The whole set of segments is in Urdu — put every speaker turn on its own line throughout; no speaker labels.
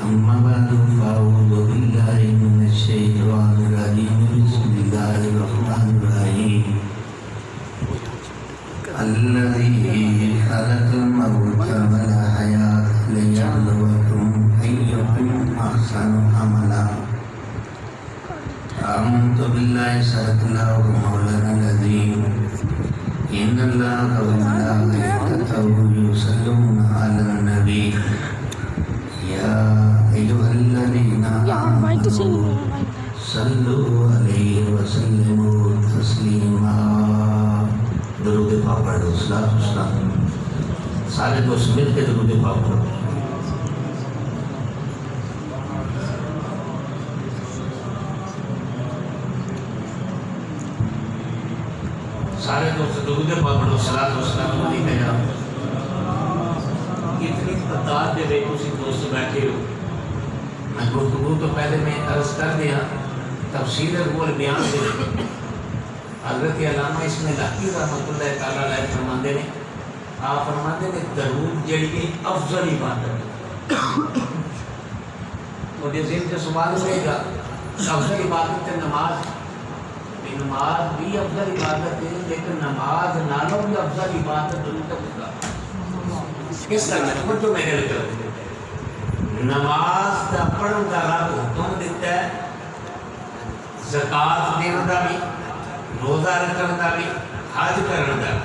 أما بعد فأعوذ بالله من الشيطان الرجيم بسم الله الرحمن الرحيم الذي خلق الموت والحياة ليبلوكم أيكم أحسن عملا آمنت بالله صدق الله مولانا العظيم إن الله وملائكته يصلون على النبي يا أيها الذين آمنوا صلوا عليه وسلموا تسليما درود پاک پڑھ دو صلاۃ والسلام سارے دوست مل کے درود پاک پڑھو سارے دوست درود پاک پڑھو صلاۃ والسلام علیہ یا اتنی تعداد دے وچ تسی دوست بیٹھے ہو میں گفتگو تو پہلے میں عرض کر دیا تفسیر اول بیان دے حضرت علامہ اس میں لاکی رحمۃ اللہ تعالیٰ علیہ فرماندے نے آپ فرماندے نے درود جڑی افضل عبادت مجھے ذہن سے سوال رہے گا افضل عبادت ہے نماز بھی افضل عبادت ہے لیکن نماز نالوں بھی افضل عبادت درود کا کس طرح ہے جو میرے لئے نماز دا پڑھن دا رب حکم دیتا ہے زکوٰۃ دینا دا بھی روزہ رکھن دا بھی حج کرن دا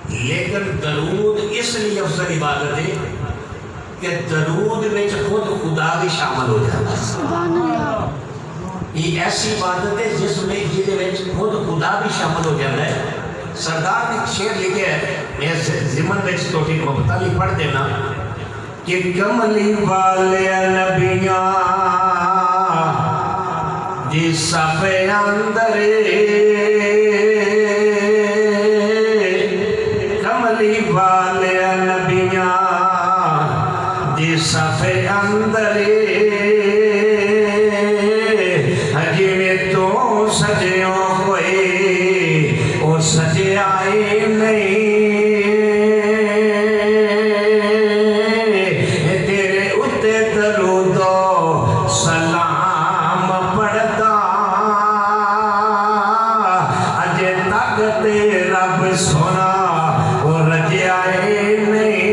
لیکن درود اس لیے افضل عبادت ہے کہ درود میں خود خدا بھی شامل ہو جاتا ہے سبحان اللہ یہ ایسی عبادت ہے جس میں خود خدا بھی شامل ہو جاتا ہے سردار نے ایک شعر لکھے ہے میں ضمن میں توٹی مبتلی پڑھ دینا کہ کملی والے نبیاں دی صف اندر کملی والے نبیاں دی صف اندر تو سجیوں کوئی وہ سجے آئے نہیں تیرے اتے درود و سلام پڑھتا اجے تک تے رب سونا وہ رجے آئے نہیں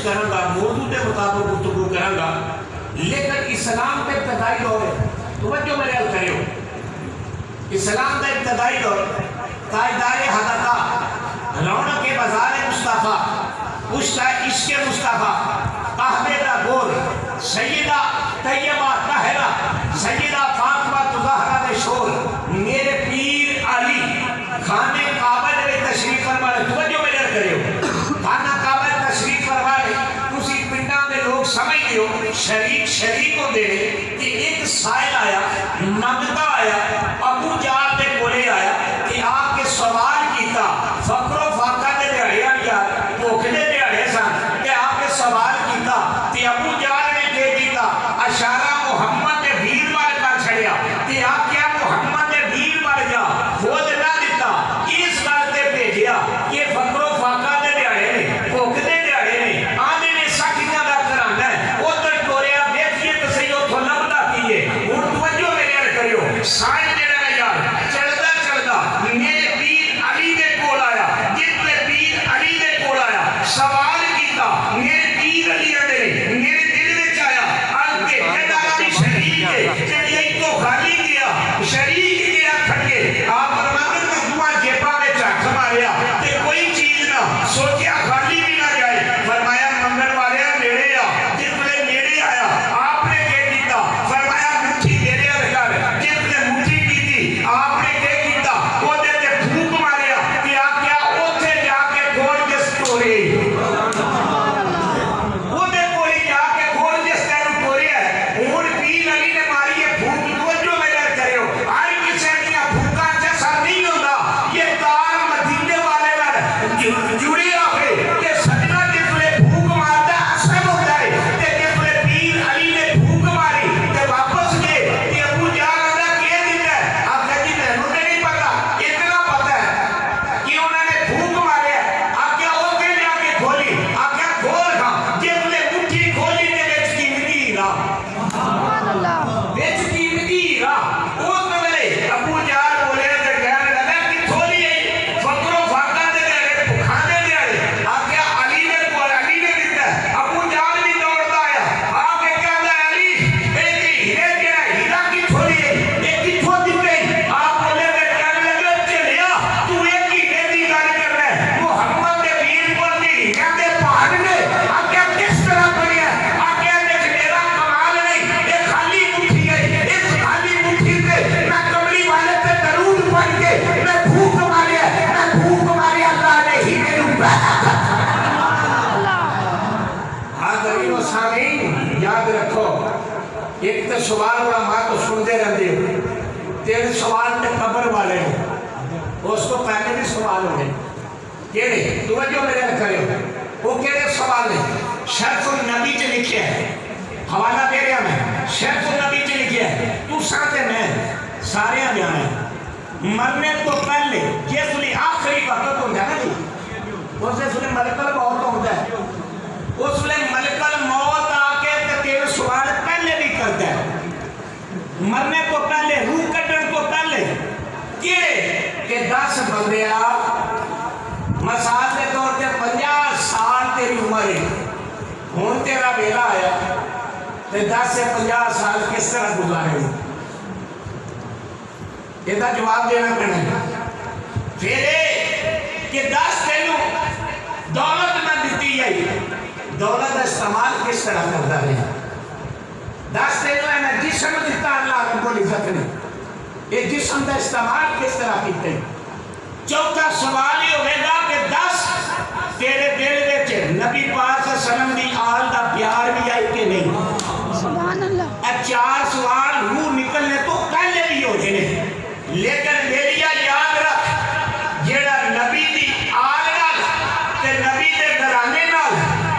کروں گا موضوع کے مطابق گفتگو کروں گا لیکن اسلام کا ابتدائی دور ہے توجہ میرے حل کریو اسلام کا ابتدائی دور تاجدار حدقہ رونق بازار مصطفیٰ پشتا عشق مصطفیٰ قہوے دا گول سیدہ طیبہ طاہرہ سیدہ فاطمہ زہرا دے شور میرے پیر علی خانے کعبہ دے تشریف فرما توجہ میرے حل کریو خانہ کعبہ تشریف فرما تسی پنڈا میں لوگ سمجھ دیو شریک ہو دے کہ ایک سائل آیا مانگتا آیا ابو جہل دے کولے آیا کہ آپ کے سوال کیتا فقر و فاقہ دے دیڑے آیا بھوک دے دیڑے سن کہ آپ کے سوال کیتا کہ ابو جہل نے دے دیتا اشارہ محمد دے ویر والے کا چھڑیا کہ آپ کیا محمد دے ویر والے جا خود نہ دیتا اس بات دے بھیجیا کہ فقر و فاقہ دے دیڑے بھوک دے دیڑے نے آنے نے ساکھیاں دا کرانا ہے وہ تر ٹوریا بیٹھئے تو سیو تو لبدا کیے اور توجہ میرے عرض کریو سائن جڑا ہے یار چلدا میرے پیر علی دے کول آیا جن میں پیر علی دے کول آیا سوال کیتا میرے پیر علی نے میرے دل میں چایا آن کے جدارہ بھی شریک ہے جڑی تو خالی گیا شریک گیا کھٹے آپ فرماتے میں دعا جیپا میں چاک سماریا کہ کوئی چیز نہ سوچیا خالی بھی نہ جائے فرمایا منگل والے میرے آ جس میں میرے آیا آپ نے کہہ دیتا فرمایا مٹھی میرے ارکار جس نے مٹھی کی تھی آپ نے کہہ دیتا وہ دیتے بھوک ماریا کہ آپ کیا اوتھے جا کے گھوڑ کے سٹوری وہ دے کوئی جا کے گھوڑ کے سٹوری ہے اور پیر علی نے ماری ہے بھوک توجہ میں کرے ہو آئی کسے دیا بھوکا جیسا سوال علماء تو سنتے رہتے ہو، تیرے سوال تے قبر والے ہیں، اس کو پہلے بھی سوال ہوئے کہڑے توجہ میرے کرے ہو، وہ کہڑے سوال ہیں؟ شرف النبی چ لکھے ہے، حوالہ دے رہا میں، شرف النبی چ لکھے ہے، تو ساتھ میں سارے آ جانا ہے مرنے تو پہلے جس لیے آخری وقت ہوتا ہے نا جی، اس لیے ملک الموت ہوتا ہے، اس لیے ملک الموت آ کے تیرے سوال پہلے بھی کرتا ہے، مرنے کو پہلے، روح کٹن کو پہلے کہ 10 بندیا مثال کے طور پہ 50 سال تیری عمر ہے، ہوں تیرا ویلا آیا تو 10 سے 50 سال کس طرح گزارے ہو؟ یہ جواب دینا پڑنا ہے۔ پھر کہ 10 تینوں دولت نہ دیتی جائی، دولت استعمال کس طرح کرتا ہے؟ 10 تینوں ہے نا جسم دیتا اللہ کو کوئی عزت نہیں، یہ جسم کا استعمال کس طرح کیتے ہیں؟ چوتھا سوال یہ ہوئے گا کہ 10 تیرے دل وچ نبی پاک صلی اللہ علیہ وسلم دی آل دا پیار بھی آئی کہ نہیں؟ سبحان اللہ۔ 4 سوال روح نکلنے تو پہلے بھی ہو جائے، لیکن میری یاد رکھ جیڑا نبی دی آل نال تے نبی دے گھرانے نال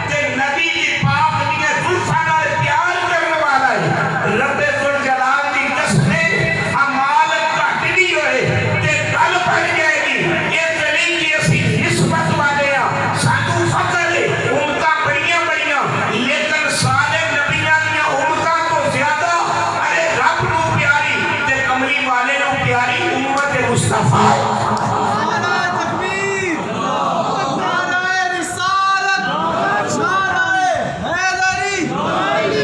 تے نبی دی پاک دی زلفاں نال پیار کرنے والا ہے، رب ذوالجلال دی قسم اعمال گھٹ نہیں ہوئے تے گل بن جائے گی، یہ نہیں کہ اسی نسبت والے ہاں، سانو فخر ہے امتاں بڑیاں بڑیاں، لیکن سارے نبیاں دیاں امتاں تو زیادہ ارے رب نو پیاری تے کملی والے نو پیاری امت مصطفیٰ۔
نعرہ تکبیر، نعرہ رسالت، نعرہ حیدری،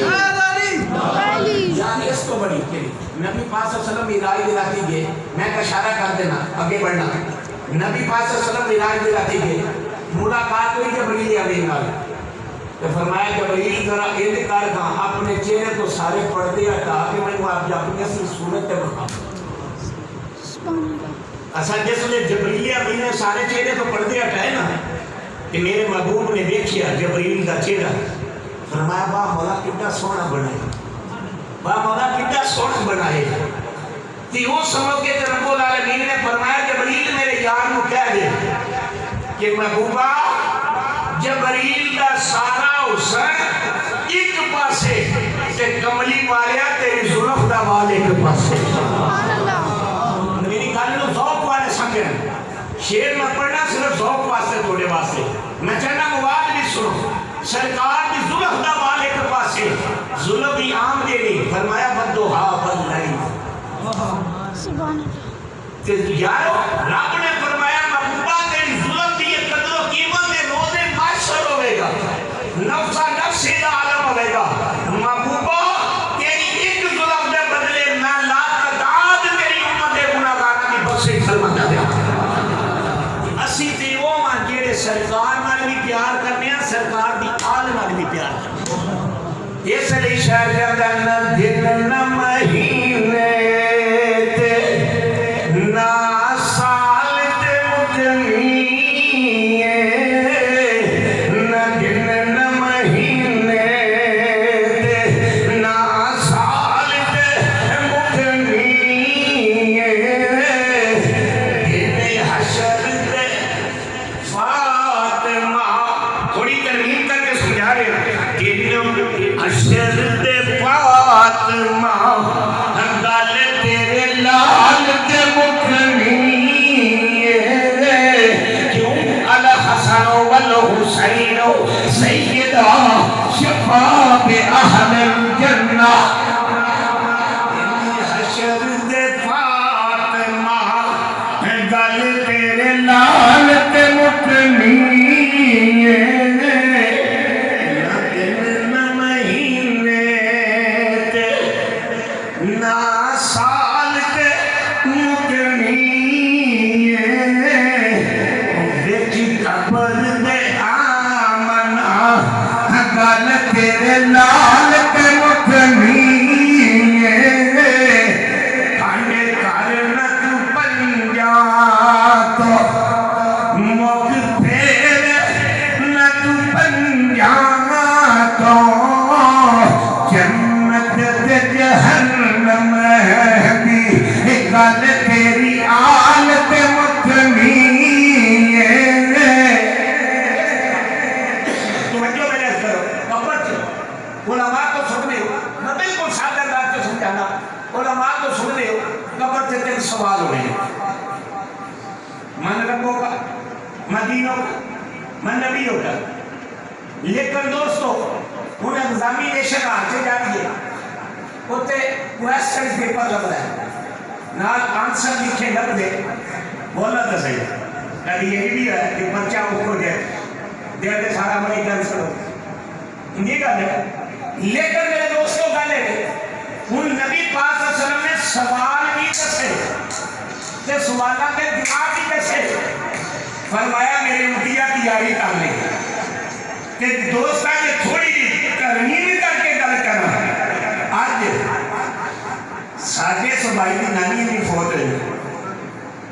حیدری۔
یعنی اس کو بڑی کہ نبی پاک صلی اللہ علیہ وسلم معراج دلاتی گئے، میں ایک اشارہ کر دینا آگے بڑھنا، نبی پاک صلی اللہ علیہ وسلم معراج دلاتی گئے، ملاقات ہوئی جبریل امین نال، تو فرمایا جبریل ذرا انتقال کہاں اپنے چہرے کو سارے پردے ہٹا کے میں آپ اپنی اصل صورت تے بخا۔ اصل جس نے جبریل امین نے سارے چہرے تو پردے ہٹائے نا کہ میرے محبوب نے دیکھیا جبریل کا چہرہ، فرمایا واہ مولا کتنا سونا بنا ہے، واہ مولا کتنا سونا بنا ہے، تی وہ سمجھ کے رب العالمین نے فرمایا جبریل میرے یار کو کہہ دے کہ محبوبہ جبریل کا سارا حسن ایک پاسے تے کملی والیا تیری زلف دا وال ایک پاسے۔ میری گل نو ذوق والے سمجھن، شعر میں پڑھنا صرف ذوق واسطے تھوڑے واسطے، میں چاہنا مواد بھی سنو، سرکار دی زلف دا وال ایک پاسے، زلف بھی عام دے نہیں، فرمایا بدوہا بدلائی۔
سبحان اللہ۔
کہ یارو رب نے فرمایا محبوبہ تیری ظلم دی یہ قدر و قیمت دے روزے معاشر ہوئے گا، نفسہ نفسی دا عالم ہوئے گا، محبوبہ تیری ایک ظلم دے بدلے میں لا تعداد تیری امت دے گناہگاراں دی بخشش فرماتا دیا۔ اسی تے وہ ماں جیڑے سرکار نال بھی پیار کرنے ہیں، سرکار دی آل نال بھی پیار کرنے ہیں۔ اس لیے شاید نہ دن نہ مہینے سیدہ شفاء اہل الجنہ حشر دے فاطمہ گل تیرے لال تے مکنی نہ دن نہ مہینے تے نہ سال تے مکنی وچ قبر دے گل تیرے لال تے مکنی کھانے کارن تو پنجا تو مک پھیر نہ تو پنجا تو جنت دے جہنم تیری آلت متنی توجہ میرے کرو قبر چلو علماء کو سن رہے ہو میں بالکل سادہ انداز سے سمجھانا علماء کو سن رہے ہو قبر سے تین سوال ہوئے من ربوں کا من دینوں کا من نبیوں کا لیکن دوستو انہیں ایگزامینیشن آتے جانیے ہوتے کویسچن پیپر لگ رہا ہے نال آنسر لکھے لگ دے بولا تھا صحیح کبھی یہ بھی ہے کہ بچہ کو دے دے سارا مری کینسل ہو یہ گل ہے لیکن میرے دوستوں گل ہے ان نبی پاک صلی اللہ علیہ وسلم نے سوال بھی کسے کہ سوالہ کے جواب بھی کسے فرمایا میرے امتیہ تیاری کر لیں کہ دوستہ یہ تھوڑی کرنی بھی کر کے گل کرنا آج ساڑھے سبائی کی نانی بھی فوت رہی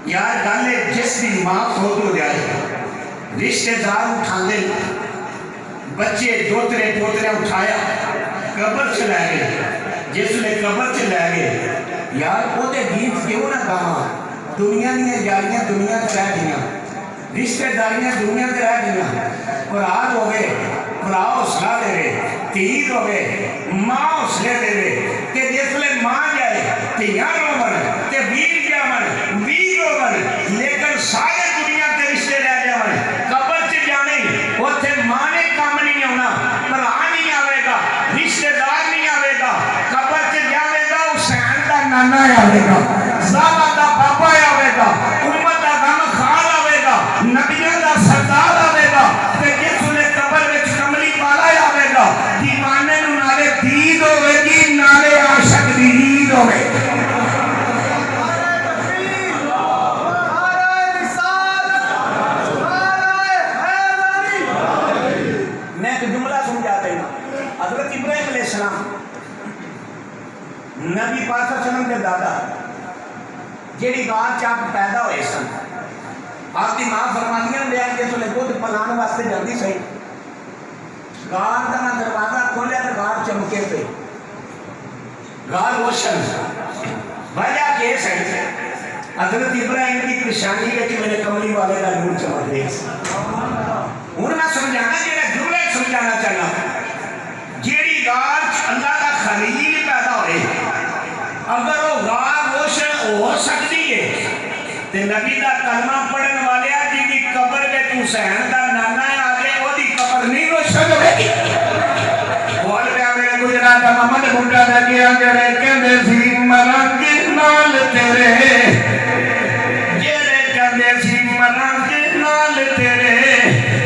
یار گالے جس بھی ماں فوت ہو جائے رشتہ دار اٹھانے بچے دوترے پوترے اٹھایا قبر چلائے گئے جس نے قبر چلائے گئے یار وہ تے گیت کیوں نہ کہاں دنیا نہیں جاریاں دنیا سے رہ گیا رشتہ داریاں دنیا سے رہ گیا قرآن ہو گئے قرآن حوصلہ دے رہے تیر ہو گئے ماں حوصلے دے رہے کہ جس لئے ماں جائے تیار رومن کہ ویر جامن ویر رومن لیکن سارے دنیا کے رشتے رہ جامن قبر سے جانے وہ تھے ماں نے کام نہیں ہونا قرآن نہیں آوے گا رشتے دار نہیں آوے گا قبر سے جاوے گا حسین کا نانا آوے گا زابا کا بابا آوے گا امت کا غم خال آوے گا نبیوں کا سردار آوے گا کہ جس نے قبر میں کملی والا آوے گا دیوانے نو نالے دید ہوئے گی نالے عاشق دید ہوئے میں ایک جملہ سمجھاتے ہیں حضرت ابراہیم علیہ السلام نبی پاک صلی اللہ علیہ وسلم کے دادا جیڑی گار چاپ پیدا ہوئے سن آپ کی ماں فرمانیاں لے آئے جس لے خود پلان واسطے جلدی صحیح گار کا نہ دروازہ کھولے تو گار چمکے پہ گار روشن وجہ کیس ہے حضرت ابراہیم کی پریشانی ہے کہ میرے کملی والے کا نور چمک دے انہوں نے سمجھانا جیڑا جملے سمجھانا چاہنا جیڑی گار اللہ کا خلیل پیدا ہوئے اگر وہ گار روشن ہو سکتی ہے تو نبی کا کلمہ پڑھنے والے جی کی قبر میں حسین کا نانا آگے وہ دی قبر نہیں روشن ہوئے گی بول پیا میرے گجرات محمد بھٹا دے گیا جڑے کہندے سی مرنگ نال تیرے جڑے کہندے سی مرنگ نال تیرے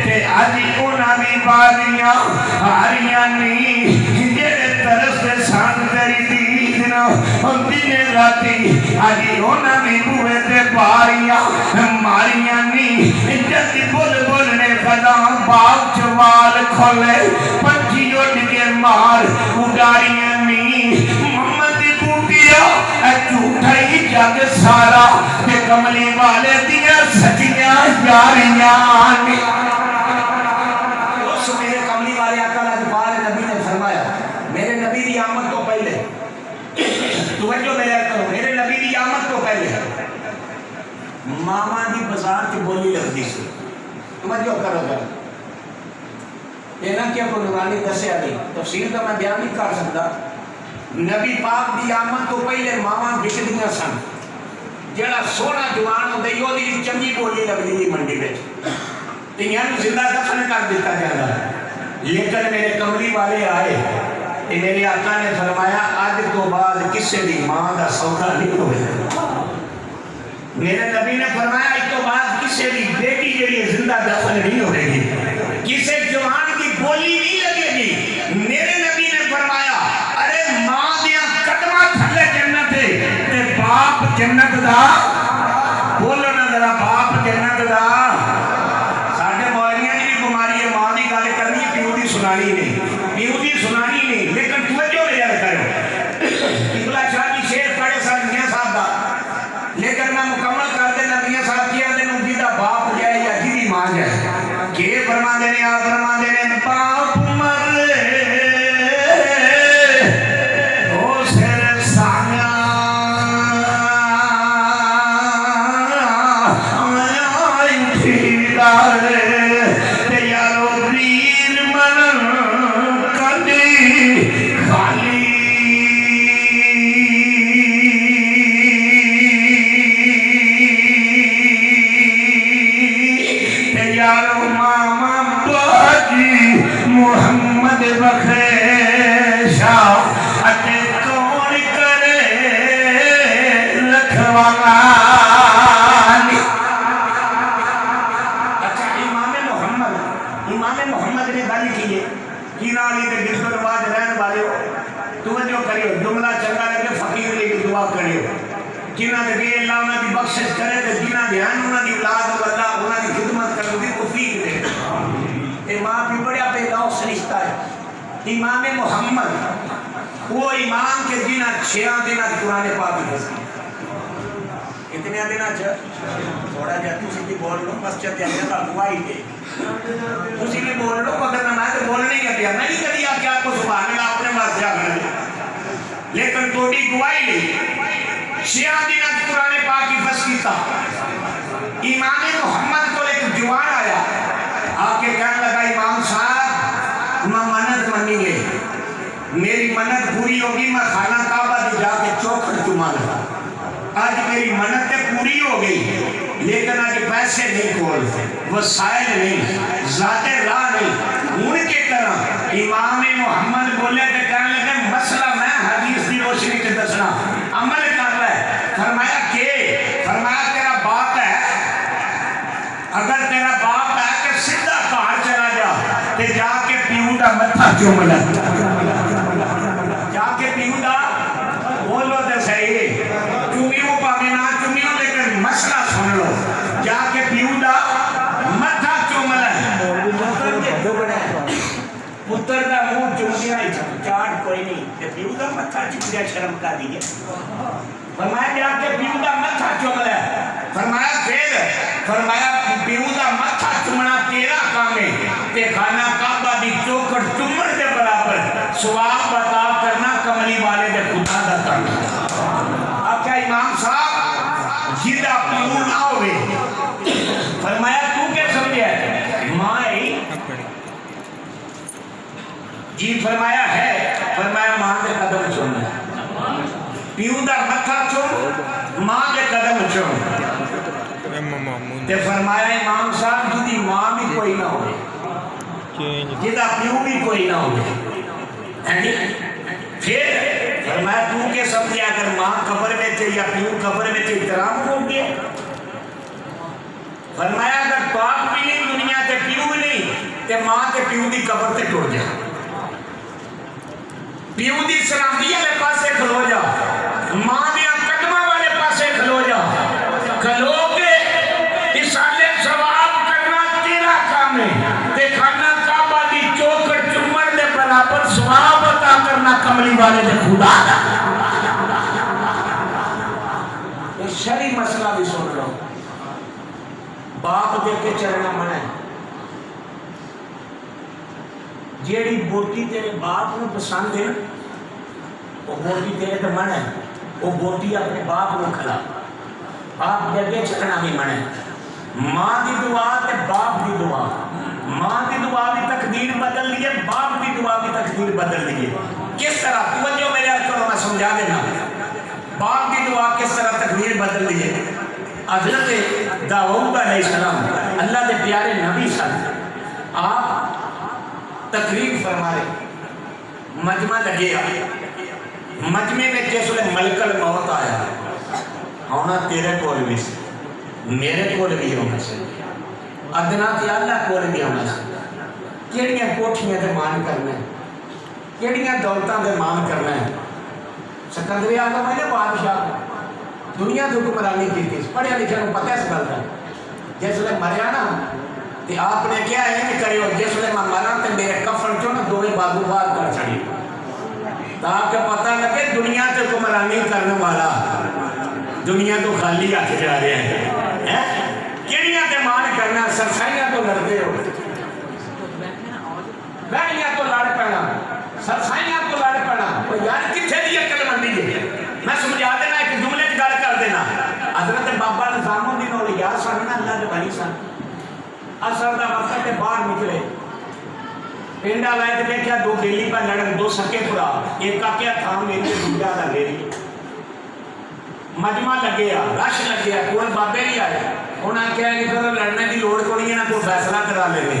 تے اج انہاں دی باریاں ہاریاں نہیں جڑے طرف سے سان تیری دید نہ دن راتی اج انہاں دی بوئے تے باریاں ماریاں نہیں جدی بول بول نے خدا باغ چوال کھولے پنچھی اٹھ کے مار اڈاریاں نہیں محمد دی بوٹیا اے جھوٹا ہی جگ سارا تے کملی والے دیاں سچیاں یاریاں نہیں اس میرے کملی والے آقا لاجپال نبی نے فرمایا میرے نبی دی آمد تو پہلے توجہ میرے نبی دی آمد تو پہلے ماما دی بازار کی بولی لگتی سی توجہ کرو ذرا یہ نہ کیا کوئی نورانی دسے نہیں تفسیر تو میں بیان نہیں کر سکتا نبی پاک دی آمد تو پہلے ماما بکدیاں سن جڑا سونا جوان ہوندے یو دی چنگی بولی لگدی دی منڈی وچ تے یانو زندہ دفن کر دیتا جاندا لیکن میرے کملی والے آئے تے میرے آقا نے فرمایا آج تو بعد کسے دی ماں دا سودا نہیں ہوئے میرے نبی نے فرمایا اس تو بعد کسی بھی بیٹی جڑی زندہ دفن نہیں ہوئے گی کسی جوان کی بولی نہیں لگے گی میرے نبی نے فرمایا ارے ماں دیا قدمہ تھلے جنت ہے تے باپ جنت دا بولو نا ذرا باپ جنت دا ساڑھے مولیاں کی بیماری ہے ماں دی گالے کرنی پیو دی سنانی نہیں پیو دی سنانی نہیں لیکن توجہ میں یاد کرو قبلہ شاہ کی شیر پڑے ساتھ میاں صاحب دا لیکن میں مکمل کر دینا میاں صاحب کیا دینا جی دا باپ جائے یا جی دی ماں جائے کہ فرما دینے آپ فرما دینے باپ مرے او سر سانگا بخشا اتے کون کرے رکھوالا. اچھا امام محمد نے گل کی ہے کی نالی دے گرد نواز رہن والے ہو توجہ کریو جملہ چنگا لگے فقیر لے کے دعا کریو جنہ دے دے اللہ انہاں دی بخشش کرے تے جنہ دے ہیں انہاں دی اولاد اللہ انہاں دی خدمت کرنے دی توفیق دے. اے ماں بھی بڑا پیدا رشتہ ہے. امام محمد وہ امام کے جنہ 6 دنوں قرآن پاک کی کتنے دنوں تھوڑا جا تسی بھی بول لو مسجد دے اندر گواہی دے تسی بھی بول لو مگر نہ تو بولنے ہی پیا میں نہیں کہیا کہ آپ کو سبحان اللہ اپنے واسطے آگے لیکن توڑی گواہی لی 6 دنوں قرآن پاک کی فس کیتا. امام محمد کو ایک جوان آیا آ کے کہنے لگا امام صاحب میں منت منی گئی میری منت پوری ہوگی میں خانہ کعبہ دی جا کے چوکھٹ چما لگا. آج میری منت پوری ہو گئی لیکن آج پیسے نہیں کھول وسائل نہیں ذات راہ نہیں ان کے طرح امام محمد بولے کہ کہنے لگے مسئلہ میں حدیث دی روشنی کے دسنا عمل کر رہا ہے. فرمایا کہ فرمایا تیرا باپ ہے اگر تیرا باپ ہے کہ سیدھا کار چلا جا تے جا کے پیو دا متھا چوم لے جا کے پیو دا بولو تے صحیح چومیوں پاوے نہ چومیوں لیکن مسئلہ سن لو جا کے پیو دا متھا چوم لے. پتر دا منہ چومیا چاٹ کوئی نہیں تے پیو دا متھا چومیا شرم کا دی. فرمایا جا کے پیو دا متھا چوم لے. فرمایا پھر فرمایا پیو دا متھا چومنا تیرا کام ہے تے خانہ کعبہ دی چوکھٹ چومن دے برابر ثواب عطا کرنا کملی والے دے خدا دا کام ہے. اب کیا امام صاحب جدا پیو نہ ہوئے فرمایا تو کیا سمجھے ماں ہی جی فرمایا ہے فرمایا ماں دے قدم چومنا پیو دا متھا چوم ماں دے قدم چوم تے فرمایا امام صاحب جدی ماں بھی کوئی نہ ہوئے جدا پیو بھی کوئی نہ ہوئے پھر فرمایا تو کے سمجھے اگر ماں قبر میں تھے یا پیو قبر میں تھے احترام ہو گئے. فرمایا اگر باپ بھی نہیں دنیا تے پیو بھی نہیں تے ماں تے پیو دی قبر تے ٹوٹ جائے پیو دی سلامتی والے پاسے کھلو جا ماں دیا قدمہ والے پاسے کھلو جا کھلو کے اسالے ثواب کرنا تیرا کام ہے تے خانہ کعبہ دی چوکھٹ چومن دے برابر ثواب عطا کرنا کملی والے دے خدا دا. یہ شرعی مسئلہ بھی سن لو باپ دے کے چلنا منع ہے. جیڑی بوٹی تیرے باپ کو پسند ہے وہ بوٹی تیرے تو منع ہے وہ بوٹی اپنے باپ کو کھلا باپ دے کے چلنا بھی منع ہے. ماں دی دعا تے باپ دی دعا ماں دی دعا بھی تقدیر بدل لیے باپ دی دعا بھی تقدیر بدل لیے. کس طرح توجہ میرے کرو میں سمجھا دینا باپ دی دعا کس طرح تقدیر بدل لیے. حضرت داؤد علیہ السلام اللہ دے پیارے نبی سن آپ تقریر فرمائے مجمع لگے مجمع میں جس لئے ملک الموت آیا ہونا تیرے کول بھی سے میرے کول بھی ہونا سے ادنا تے اللہ کول بھی ہونا سے. کیڑیاں کوٹھیاں دے مان کرنا ہے کیڑیاں دولتاں دے مان کرنا ہے. سکندر اعظم ہے نا بادشاہ دنیا کی حکمرانی کی تھی پڑھے لکھے کو پتہ اس گل کا جس لئے مریا نا تے آپ نے کیا ہے کہ کریو جس لئے میں مرا تے میرے کفن چو نا دونے بازو بار کر چھڑی تاکہ پتہ لگے دنیا سے حکمرانی کرنے والا دنیا تو خالی آتے جا رہے ہیں. کیڑیاں تے مان کرنا سرسائیاں تو لڑتے ہو بہنیاں تو لڑ پڑنا سرسائیاں تو لڑ پڑنا یار کتھے دی عقل مندی ہے. میں سمجھا دینا ایک جملے کی گل کر دینا حضرت بابا نظام الدین اولیاء سن اللہ دے بھائی سن اثر دا وقت تے باہر نکلے پنڈا لائے تے دیکھا دو بیلی پر لڑن دو سکے پورا ایک کاکیا تھام لیتے دوجا دا لیری مجمع لگیا رش لگیا کوئی بابے نہیں آئے انہاں کہا کہ پھر لڑنے دی لوڑ کو نہیں ہے نا کوئی فیصلہ کرا لینے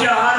4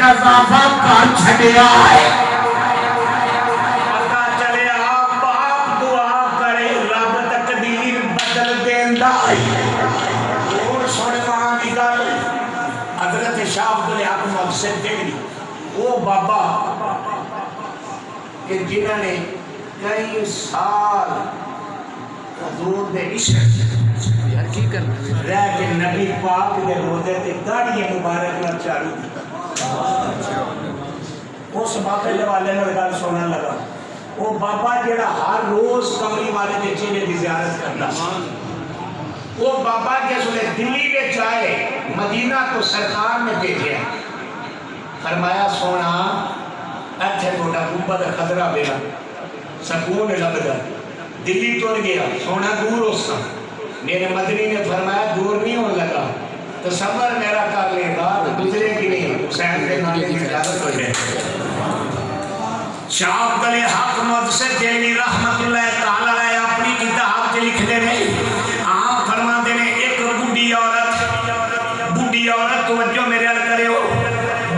اضافہ کر چھڑیا ہے پتا چلے آپ باپ دعا کرے رب تقدیر بدل دیندہ اور سونے وہاں کی گل حضرت شاہ عبدالحق محسن دہلوی وہ بابا کہ جنہوں نے کئی سال حضور دے عشق رہ کے نبی پاک دے روزے تے داڑھی مبارک نہ چاڑو اس بابے والے نے گل سنن لگا وہ بابا جڑا ہر روز کملی والے دے چہرے دی زیارت کرتا وہ بابا جس نے دلی میں چاہے مدینہ کو سرکار نے بھیجا فرمایا سونا اچھے تھوڑا گنبد خضرا میرا سکون لگتا دلی تر گیا سونا دور اس کا میرے مدنی نے فرمایا دور نہیں ہونے لگا تو صبر میرا کر لے گا گزرے کی نہیں حسین کے نالے کی اجازت ہو جائے شاہ عبدالحق محسن دہلوی رحمت اللہ تعالی علیہ اپنی کتاب کے لکھ دے رہے آپ فرما دے رہے ایک بڈھی عورت توجہ میرے حل کرے ہو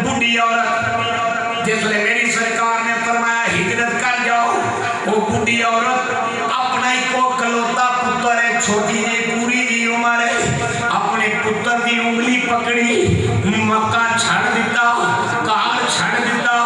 بڈھی عورت جس نے میری سرکار نے فرمایا ہجرت کر جاؤ وہ بڈھی عورت اپنا ہی کو کلوتا پتر ہے چھوٹی جی پوری جی عمر ہے اپنے پتر دی انگلی پکڑی مکہ چھڑ دیتا کار چھڑ دیتا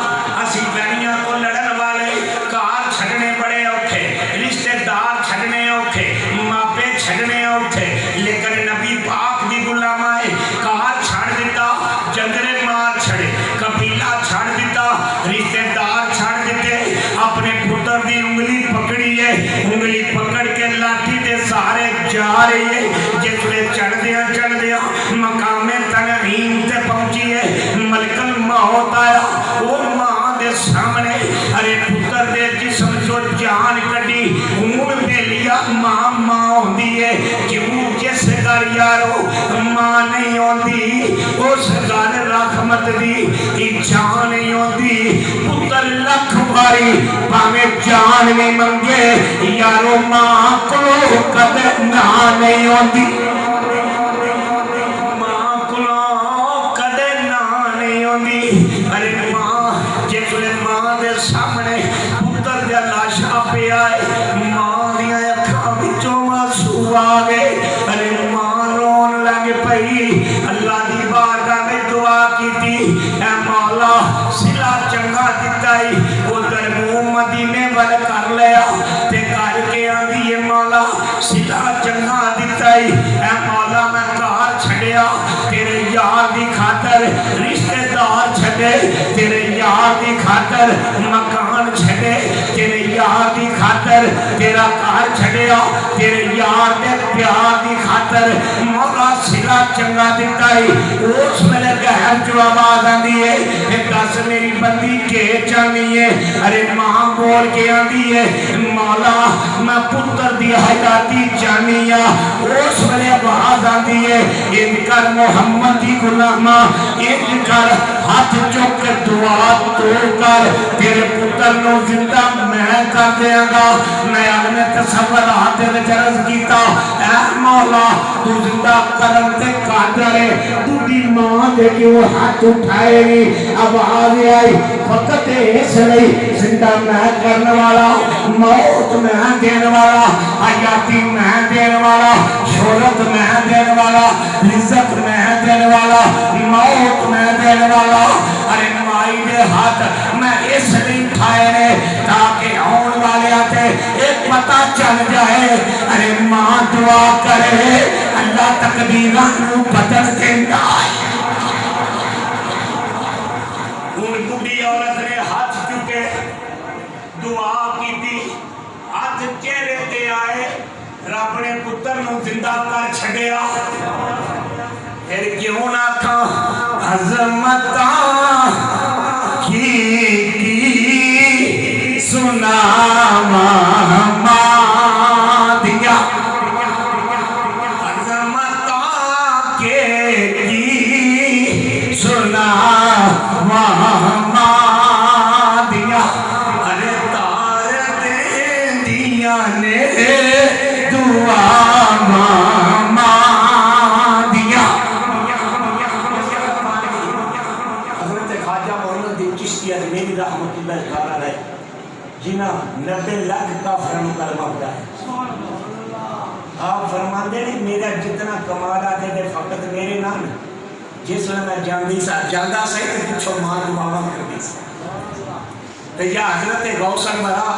اسی گھڑیاں کو لڑن والے کار چھڑنے بڑے اوکھے رشتہ دار چھڑنے اوکھے ماپے چھڑنے اوکھے لیکن نبی پاک دی غلام آئے کار چھڑ دیتا جنگرے مار چھڑے قبیلہ چھڑ دیتا رشتہ دار چھڑ دیتے اپنے پتر دی انگلی پکڑی ہے انگلی پکڑ کے لاٹھی دے سارے جا رہی ہے جس میں چڑھ دیا مقام تنعیم تے پہنچی ہے ملک الموت آیا وہ ماں دے سامنے ارے پتر دے جسم جو جان کٹی اون پہ لیا ماں ہوندی ہے کیوں جس گھر یارو ماں نہیں ہوندی اس گھر رحمت دی جان نہیں ہوندی پتر لکھ باری پاوے جان نہیں منگے یارو ماں کو کدے نہ نہیں ہوندی ماں کو کدے نہ نہیں ہوندی ارے ماں جس نے ماں دے سامنے پتر دے لاشا پہ آئے ماں دیا اکھاں وچوں آنسو آ گئے ارے ماں رون لگ پئی اللہ دی بارگاہ میں دعا کی تھی اے مولا صلہ چنگا دتائی ادھر منہ مدینے ول کر لیا تے کر کے آندی ہے مولا صلہ چنگا دتائی اے مولا میں گھر چھڈیا تیرے یار دی خاطر رشتہ دار چھڈے تیرے یار دی خاطر مکان چھڈے تیرے یار دی خاطر تیرا گھر چھڈیا تیرے یار دے پیار دی خاطر مولا صلہ چنگا دتائی اس ویلے گھر جو آواز آندی ہے دس میری بندی کے چاہنی ہے ارے ماں بول کے آندی ہے مولا میں پتر دی حیاتی چاہنی ہے اس ویلے آواز آندی ہے ان کر محمد دی غلامہ ان کر ہاتھ چک کے دعا تو کر تیرے پتر نو زندہ میں کر دیاں گا میں اپنے تصور ہاتھ وچ عرض کیتا اے مولا تو زندہ کرن تے قادر ہے بڈھی ماں دے کیوں ہاتھ اٹھائے گی آواز آئی فقط اس لیے زندہ میں کرنے والا موت میں دینے والا حیاتی میں دینے والا شہرت میں دینے والا رزق میں دینے والا موت میں دینے والا ارے مائی دے ہاتھ میں اس لیے اٹھائے نے تاکہ آن والے آتے ایک پتہ چل جائے ارے ماں دعا کرے اللہ تقدیران بدل دینا ان بڑی عورت نے ہاتھ چکے دعا کی تھی ہاتھ چہرے تے آئے رب نے پتر نو زندہ کر چھڑیا پھر کیوں نہ کھا عظمتاں کی سنا ماں دیا عظمتاں کے کی سنا ماں دیا ارے تار دیا نے دعا ماں دیا حضرت خواجہ خواجہ محمد بن چشتی اجمیری رحمۃ اللہ تعالی علیہ جنہ 90 لاکھ کافروں کو کلمہ پڑھایا. آپ فرماندے نہیں میرا جتنا کمال آتے تھے فقط میرے نام جس میں جاندی سا جاندہ سے پچھو ماں دعا کرتی تو یا حضرت غوثن برا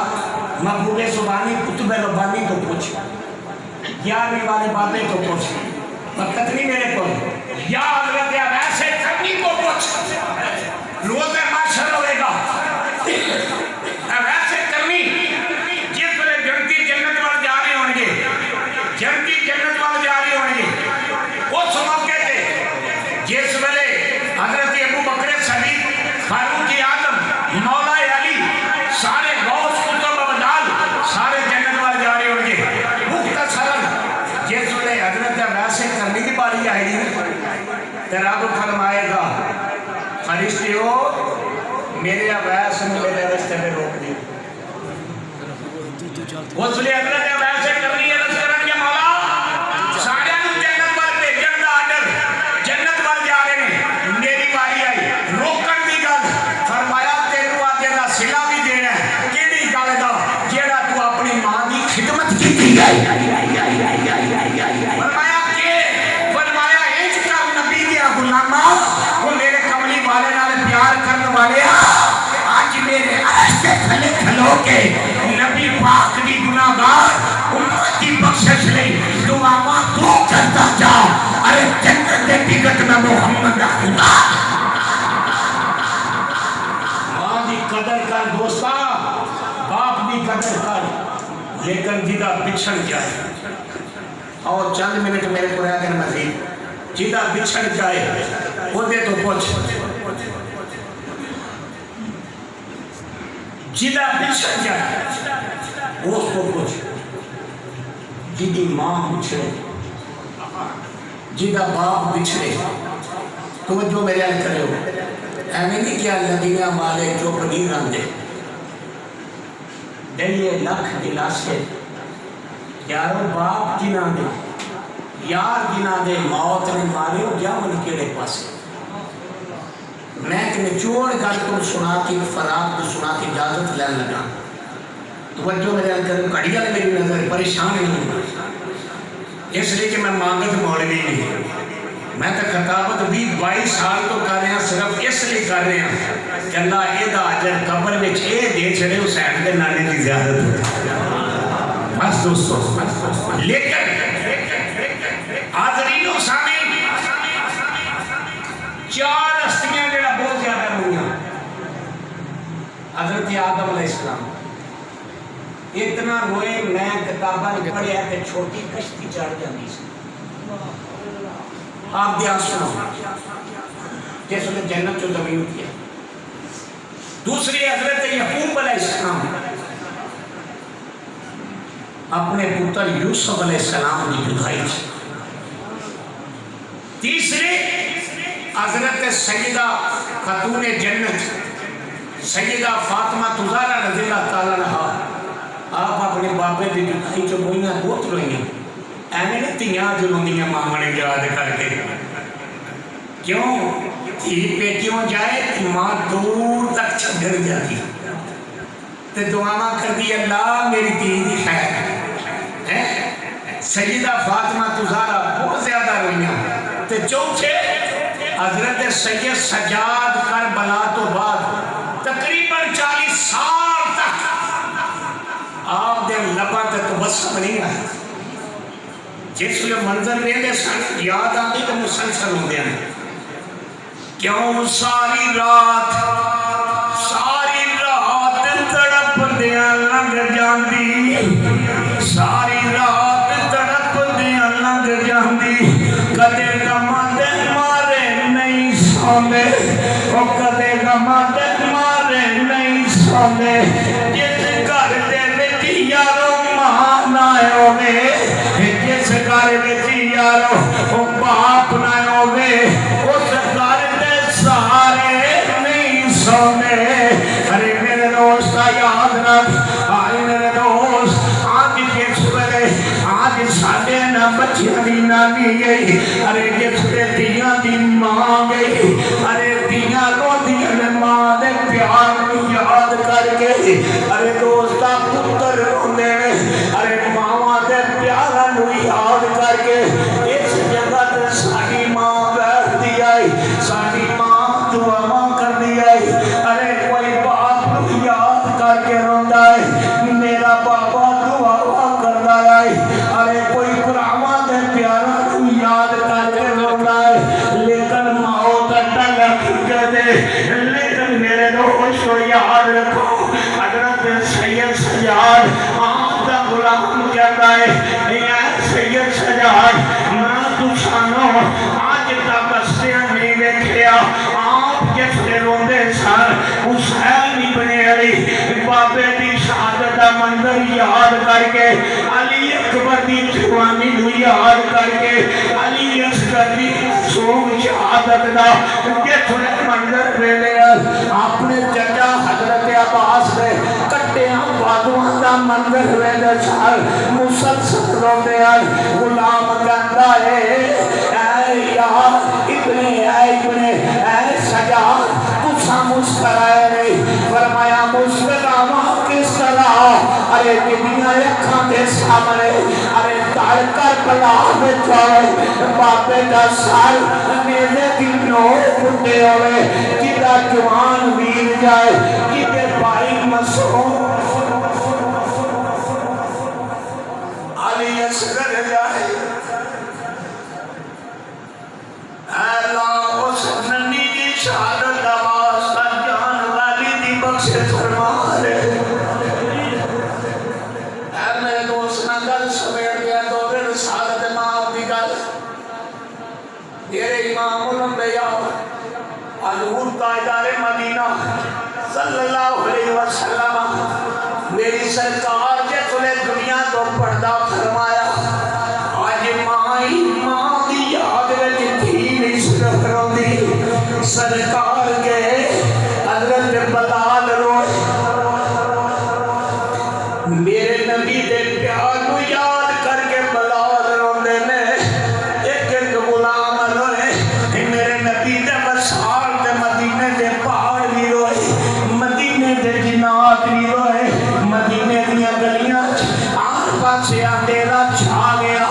محبوب سبحانی کتب ربانی تو پوچھ 11ویں والے باتیں تو پوچھ وقت نہیں میرے کو یا حضرت ویسے کرنی کو پوچھ روز معاشر ہوئے گا ویسے کرنی جس ویلے جنتی جنت وال جا رہے ہوں گے جنتی جنت وال جا رہے ہوں گے اس موقع تے جس ویلے حضرت ابو بکر صدیق فاروق اعظم مولا علی سارے غوث کتب ابدال سارے جنت وال جا رہے ہوں گے مختصراً جس ویلے حضرت ویسے کرنی کی باری آئے گی تیرا کو فرمائے گا فرشتیوں میرے عباس نے میرے رستے میں روک دی اس لیے حضرت عباس سے کرنی ہے رسکرن کے مولا سارے جنت وال پہ جنت آڈر جنت وال جا رہے ہیں میری باری آئی روکن دی گل فرمایا تینوں آجے دا سلا بھی دینا ہے کیڑی گل دا جیڑا تو اپنی ماں دی خدمت کی تھی فرمایا کہ فرمایا ایچ کا نبی دیا غلامہ وہ میرے کملی والے نال پیار کرنے والے آج میرے عرش کے کھلے کھلو کے نبی پاک دی گناہگار امت کی بخشش لئی دعا ماں تو کرتا جا ارے جنت دے ٹکٹ میں محمد دا خدا ماں دی قدر کر دوستا باپ دی قدر کر لیکن جدا بچھڑ جائے اور چند منٹ میرے کو رہ کر مزید جدا بچھڑ جائے وہ دے تو پوچھ جدا بچھڑ جائے اس کو پوچھ جدی ماں بچھڑے جدا باپ بچھڑے توجہ میرے حل کرے ہو ایمیں نہیں کیا لدینہ مالے جو پنیر رن دے دلیے لکھ دلا سے یارو باپ گنا دے یار گنا دے موت نے مارے ہو جا من کیڑے پاسے میں کہ نچوڑ گل تم سنا کی فراق کو سنا کی اجازت لین لگا توجہ میرے اندر کڑی والے میری نظر پریشان نہیں اس لیے کہ میں مانگت مولوی نہیں میں تو خطابت 22 سال تو کر رہا صرف اس لیے کر رہا کہ اللہ اے دا اجر قبر میں اے دے چھڑے حسین دے نانے کی زیادت ہوتی بس دوستو لیکن حاضرین و سامعین 4 ہستیاں جڑا بہت زیادہ ہوئیاں حضرت آدم علیہ السلام اتنا روئے میں کتابہ پڑھے کہ چھوٹی کشتی چڑھ جاتی سی آپ دیا سنو جس نے جنت جو زمین کیا دوسری حضرت یعقوب علیہ السلام اپنے پتر یوسف علیہ السلام کی جدائی تیسری حضرت سیدہ خاتون جنت سیدہ فاطمہ زہرا رضی اللہ تعالیٰ عنہا آپ اپنے بابے دی جدائی جو بوئیاں بہت روئیاں ایمیں نے تیاں جلوندیاں مامنے یاد کر کے کیوں تھی پہ کیوں جائے ماں دور تک چھڑ جاتی تے دعا کر دی اللہ میری تیری خیر سیدہ فاطمہ زہرا بہت زیادہ روئیاں تے چوتھے حضرت سید سجاد کربلا تو بعد تقریباً 40 سال تک آپ دے لبا تے تبسم نہیں آئے جس لئے منظر دیندے سن یاد آتی تو مسلسل ہوں دے کیوں ساری رات تڑپ دیا لنگ جاندی ساری رات تڑپ دیا لنگ جاندی کدے غماں دے مارے نہیں سوندے او کدے غماں دے مارے نہیں سوندے جس گھر دے وچ یارو ماں نہ ہووے جس گھر وچ یارو او باپ نہ ہووے اس گھر دے سارے نہیں سوندے ارے میرے دوست یاد رکھ آئے میرے دوست آج جس ویلے آج ساڈے نہ بچیاں دی نانی گئی ارے جس ویلے دیاں دی ماں گئی ارے دیاں رو دیاں ماں دے پیار نو یاد کر کے ارے دوستا پتر روندے نے ارے ماں دے پیار نو یاد کر کے اس جگہ تے ساری ماں بیٹھ دی آئی ساری ماں دعا کر دی آئی ارے کوئی باپ نو یاد کر کے روندا ہے میرا بابا دعا کردا ہے ارے کوئی بھراواں دے پیاراں نو یاد کر کے روندا ہے لیکن موت ٹل کے لیکن میرے دوست کو یاد رکھو حضرت سید سجاد آپ دا غلام کہتا ہے اے سید سجاد میں تسانو آج تک ہستیاں نہیں دیکھیا آپ جس نے روندے سن حسین ابن علی بابے دی شہادت دا منظر یاد کر کے علی اکبر دی جوانی نو یاد کر کے علی اصغر دی سوگ شہادت دا جس نے منظر ویلے آپ نے چچا حضرت عباس نے کٹیاں بادواں دا منظر ویلے سال مسلسل روندے غلام کہندا ہے اے یار ابن سجاد تساں مسکرائے نہیں فرمایا مسکراواں کس طرح ارے دنیا اکھاں دے سامنے ارے تڑ کر بلا وچ بابے دا سر میرے دل نو پٹے ہوئے جدا جوان ویر جائے جدے بھائی مسعود علی اصغر جائے اللہ اس نبی کی شہادت دا واسطہ جان والی دی بخشش فرما دے اے میرے دوست نہ گل سمیٹ گیا دور رسالت ماں دی گل میرے امام الانبیاء حضور تاجدار مدینہ صلی اللہ علیہ وسلم میری سرکار جس نے دنیا تو پردہ فرمایا آج ماں دی یاد وچ تھی نہیں صرف روندی سرکار کے حضرت بلال روئے میرے نبی دے پیار نو یاد کر کے بلال روندے نے ایک ایک غلام روئے میرے نبی دے وصال تے مدینے دے پہاڑ بھی روئے مدینے دے جنات بھی روئے مدینے دیاں گلیاں آس پاس اندھیرا چھا گیا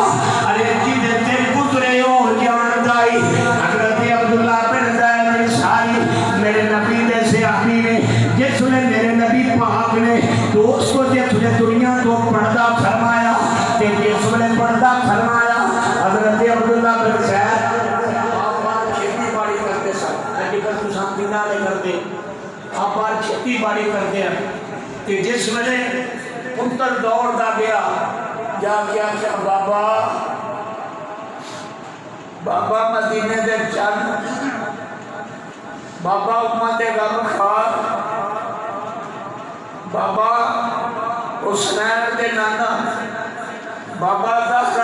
ارے جدے تے گزرے ہو جان دائی حضرت عبداللہ بن زید انصاری میرے نبی دے صحابی نے جس نے میرے نبی پاک نے دوست کو جس نے دنیا تو پردہ فرمایا کہ جس نے پردہ فرمایا حضرت عبداللہ بن زید آپ بار کھیتی باڑی کرتے سن میڈیکل تو شانتی نالے کرتے آپ بار کھیتی باڑی کرتے ہیں کہ جس وجہ پتر دوڑ دا گیا جا کیا کیا بابا مدینے دے چند بابا امت غم خار بابا حسین دے نانا بابا زہرا